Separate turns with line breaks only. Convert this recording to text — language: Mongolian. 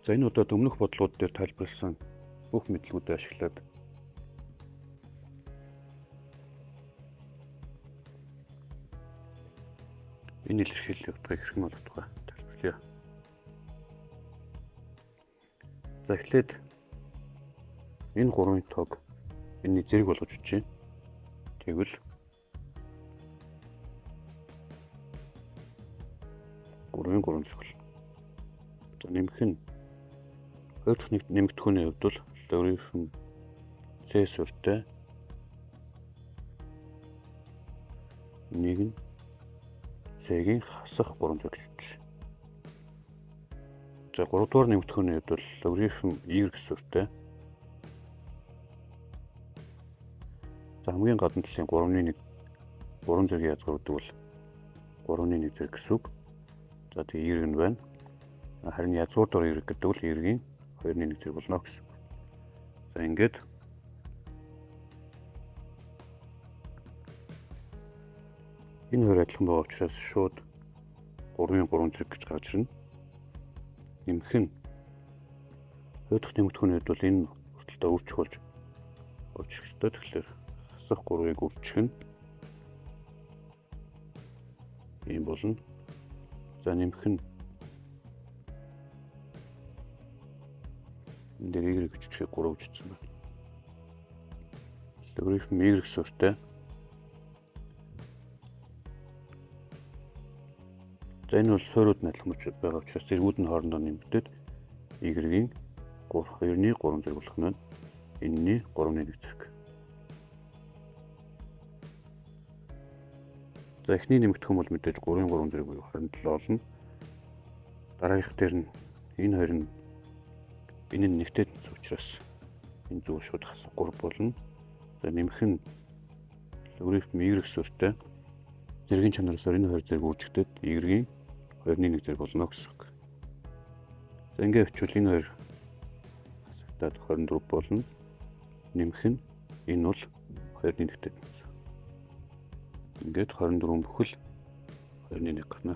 За энэ удаад өмнөх бодлогод дээр тайлбарласан бүх мэдлгүүдээ ашиглаад энэ илэрхийлэл явуулгыг хэрхэн болох тухай тайлбарлая. За эхлээд энэ гурван тоог энэний зэрэг болгож үзье. Тэгвэл гурван зэрэг болно. За нэмэх нь хоёр дахь нэмэгдэхүүний хувьд бол логарифм c суурьтай нэг нь c-ийн хасах 3 зэрэг гэж. За 3 дугаар нэмэгдэхүүний хувьд бол логарифм y суурьтай. За хамгийн гадна талын 3-ны 1 3 зэргийн язгуурдаг бол 3-ны 1 зэрэг гэсэн үг. За тэгээ y нь байна. Харин язгуур дор y гэдэг бол y-ийн 2-ны 1 зэрэг болно гэсэн. За ингээд энэ хоёр адилхан байгаа учраас шууд 3-ын 3 зэрэг гэж гарч ирнэ. Нэмэх нь хоёр дахь нэмэгдэхүүний хувьд бол энэ хүртэлтэй үржих болж очих ёстой. Тэгэхээр хасах 3-ыг үржих нь ийм болно. За нэмэх нь энэ дээр y гэж үчихэд 3 гэж утсан байна. Логарифм y суурьтай. За энэ бол суурьуд нь адилхан байгаа учраас зэргүүд нь хоорондоо нэмэгдээд y-ийн 2-ны 3 зэрэг болох нь энэний 3-ны 1 зэрэг. За эхний нэмэгдэхүүн бол мэдээж 3-ын 3 зэрэг буюу 27 болно. Дараагийнх дээр нь энэ хоёр нь энэ нь нэгтэй тэнцэх учраас энэ зүйл шууд хасах 3 болно. За нэмэх нь логарифм y суурьтай зэргийн чанараас энэ хоёр зэрэг үржигдээд y-ийн 2-ны 1 зэрэг болно гэсэн үг. За ингээд өчвөл энэ хоёр хасагдаад 24 болно. Нэмэх нь энэ бол 2-ны 1-тэй тэнцэх. Ингээд 24 бүхэл 2-ны 1 гарна.